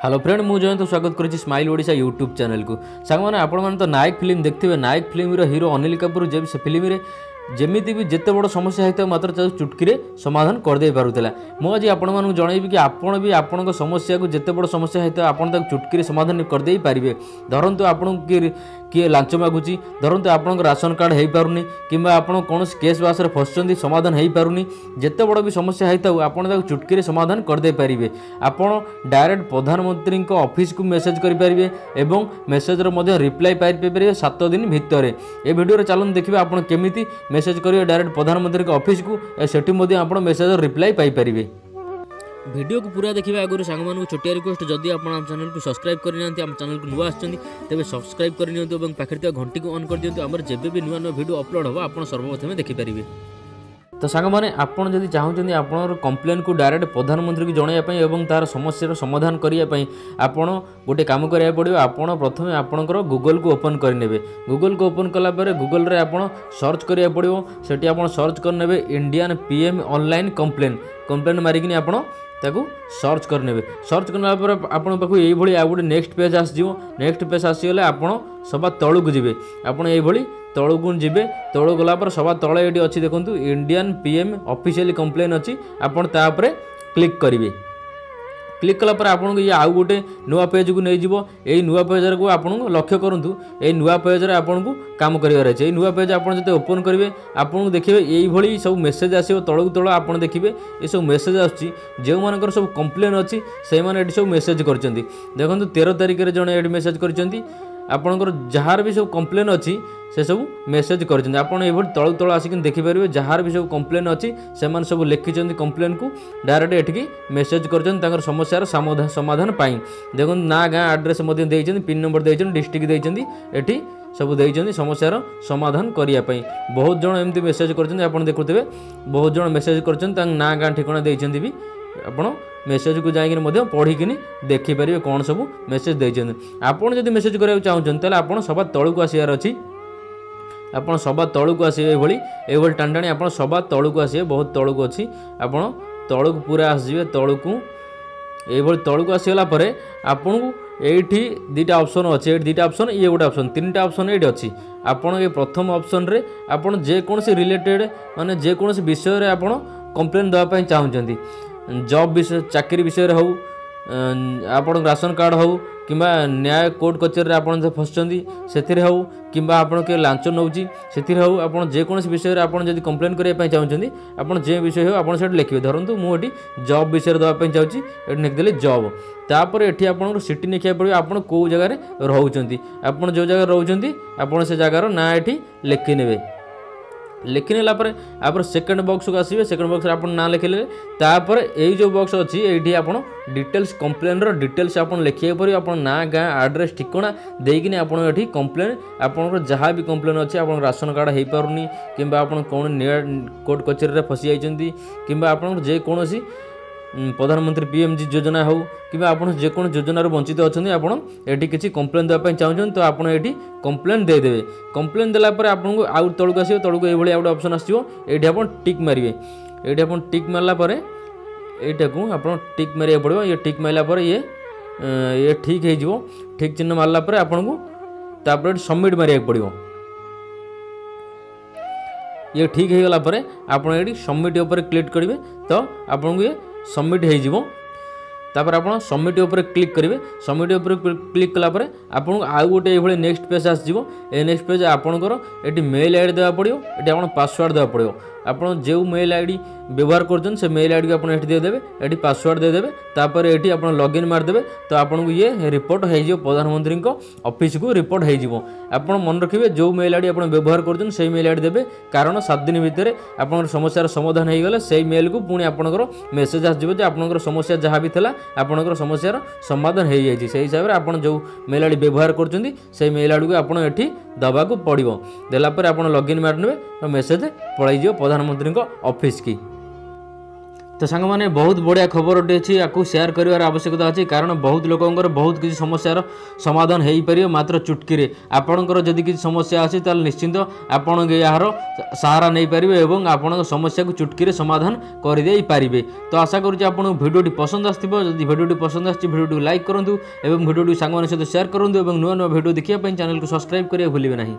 Hello friend मु जयंत स्वागत करुच्ची smile Odisha YouTube channel को सांग मैंने आपण तो नायक फिल्म देखते नायक फिल्म हीरो अनिल कपूर जब से फिल्म जमीती भी जिते बड़ समस्या होता मात्र चुटकी समाधान करदे पारुला मुझे आपण जनइबी कि आपण भी आपण समस्या को जिते बड़ समस्या होता आप चुटकी समाधान करदे पारे धरतु आपन किए लांच मागुची धरतु आपन राशन कार्ड हो पारनी कि कौन केस बास फसुँच समाधान हो पारनी जिते बड़ भी समस्या होता आप चुटकी समाधान करदे पारे आपड़ डायरेक्ट प्रधानमंत्री ऑफिस को मेसेज करेंगे और मेसेज रिप्लाई पाइपर 7 दिन भितर ए वीडियो चलन देखिए आप केमी मेसेज करेंगे डायरेक्ट प्रधानमंत्री ऑफिस को सेठी आप मेसेज रिप्लाई पाइपर वीडियो को पूरा देखिए आगुरी सांग मानू छोटिया रिक्वेस्ट जदि आप चैनल को सब्सक्राइब करना आम चैनल को नुआ आते सब्सक्राइब करनी पाखे घंटी को ऑन कर दिखाँ आम जब भी नुआ नुआ वीडियो अपलोड हो आप सर्वप्रथम देखिपारे तो सांग मैंने आपड़ जब चाहते आप कंप्लेन को डायरेक्ट प्रधानमंत्री को जनवाई और तार समस्या समाधान करने आपड़ गोटे कम करा पड़ो आपड़ प्रथम आपंकर गूगल को ओपन करने गूगल को ओपन कलापर गूगल रे आप सर्च करा पड़ो से आप सर्च करने इंडियन पीएम ऑनलाइन कंप्लेन मारिकी आप सर्च करने सर्च करना आपण पाखु यही आ गोटे नेक्स्ट पेज आसो नेक्स्ट पेज आसीगले आप सभा तलू को जी आप तलू को जी तलू गलापर सभा तले ये अच्छी देखो इंडियन पीएम ऑफिशियल कंप्लेन अच्छी आपड़ क्लिक करेंगे क्लिक कलापर आपको ये आउ गोटे नुआ पेज को नहीं जीवो यही नुआ पेज को आप लक्ष्य करूँ यही नुआ पेज आपन को काम करार अच्छे नुआ पेज आप जो ओपन करेंगे आपको देखिए यही सब मेसेज आसो तलू तल आप देखिए ये सब मेसेज आसूँ जो मान सब कंप्लेन अच्छी से सब मेसेज कर देखो 13 तारिख में जड़े ये मेसेज कर आपणकर जार भी सब कंप्लेन अच्छी से सब मेसेज कर तलू तल आसिक देखिपारे जार भी सब कंप्लेन अच्छी से सब लिखिं कंप्लेन को डायरेक्ट एठिकी मेसेज कर समस्यार समाधान पाई देखो ना गाँ आड्रेस पिन नंबर देते डिस्ट्रिक्ट देते एठी सब देते समस्यार समाधान करने बहुत जन एमती मेसेज कर देखुए बहुत जन मेसेज कर ना गाँ ठिकाना देते भी आप मेसेज को जाइए पढ़ी देखिपारे कौन सब मेसेज देते आपड़ जब मेसेज करा चाहते आप सभा तलू को आसार अच्छी आप सभा तलू को आसवे ये टाणी आप सभा तलू को आसवे बहुत तलू को अच्छी आप तलू को पूरा आसवे तलू को ये तलू को आसीगला आपन को ये दुटा ऑप्शन अच्छे दुटा ऑप्शन ये गोटे ऑप्शन 3टा ऑप्शन ये अच्छी आपन ये प्रथम ऑप्शन रे आपन जेकोसी रिलेटेड माने जेकोसी विषय रे आपन कंप्लेन देवाई चाहते जॉब विषय चाकरी विषय हो आप राशन कार्ड हो कि न्याय कोर्ट कचेरी आप फसुँच से हो कि आपड़ के लांच नौची से हो आप जेकोसी विषय आप कंप्लेन करने चाहते आप जे विषय हो आप लिखे धरतु मुझे जॉब विषय देवाई चाहूँगी ये लिखिदेली जॉब तापर ये आप सिटी लिखा पड़े आप कौ जगार रोच आप जो जगह रोच आप से जगार ना ये लिखिने लिखिनेला आप सेकेंड बॉक्स को आसवे सेकेंड बॉक्स आप ना लिखिले तापर यही जो बॉक्स अच्छी ये आप डिटेल्स कंप्लेन डिटेल्स आप लिखा पड़े आप ना गाँ आड्रेस ठिकाना देकिन आप कंप्लेन आप जहाँ भी कंप्लेन अच्छे आप राशन कार्ड हो पारनी कि आप कौन कोर्ट कचेरी फसी जाइए कि आप जेकोसी प्रधानमंत्री पीएमजी योजना हो कि आप जेको योजन वंचित अच्छा आपड़ी किसी कंप्लेन देवाई चाहते तो आप कंप्लेन देदेवे कंप्लेन देलापर आपको आउ तलू आस तलू को ये गोटे ऑप्शन आसो ये आप टिक मारे ये आप टिक मारापर यहाँ को आप टिक मारे पड़ो ये टिक मारापर ये ठीक हो ठीक चिन्ह मारापर आपन को तापर सबमिट मारे पड़ो ये ठीक हो गलापर आप सबमिट उपर क्लिक करेंगे तो आपको ये सबमिट होपर आप सबमिट उपर क्लिक करेंगे सबमिट उपर क्लिक कलापर आपको आउ गोटे ये नेक्स्ट पेज आसो नेक्स्ट पेज आपंकर ये मेल आईडी देवा पड़ो ये आप पासवर्ड देवा पड़ो आप जो मेल आईडी व्यवहार कर से मेल आईडी को आप देदेवे ये पासवर्ड देदेवे तापर ये आप लॉगिन मारदेवे तो आपको ये रिपोर्ट हो प्रधानमंत्री ऑफिस को रिपोर्ट हो आप मन रखिए जो मेल आईडी आप व्यवहार कर मेल आईडी देवे कारण 7 दिन भितर आप समस्यार समाधान हो गले से मेल को पुणी आपंकर मेसेज आसो आपंकर समस्या जहाँ भी था आपंकर समस्यार समाधान हो जाए से हिसाब से आप जो मेल आईडी व्यवहार कर मेल आईडी को आप दबा को पड़ो देलापर आप लॉगिन मारने तो मेसेज पलैज प्रधानमंत्री ऑफिस की तो सांग मैंने बहुत बढ़िया खबरटे अच्छी या सेयार कर आवश्यकता अच्छी कारण बहुत लोकंर बहुत किसी समस्यार समाधान हो पार मात्र चुटकी आपणकर जदि किसी समस्या अच्छी ताल निश्चिंत आपण यार सहारा नहीं पारे और आपण समस्या को चुटकी समाधान करदे पारे। तो आशा करुँच आपको भिडियोटी पसंद आसो जदि भिडियोटी पसंद आडियो लाइक करूँ और भिडियोटी सांग सहित सेयार करूँ और नुआ नुआ भिडियो देखा चैनल को सब्सक्राइब करिए भूलिए नहीं।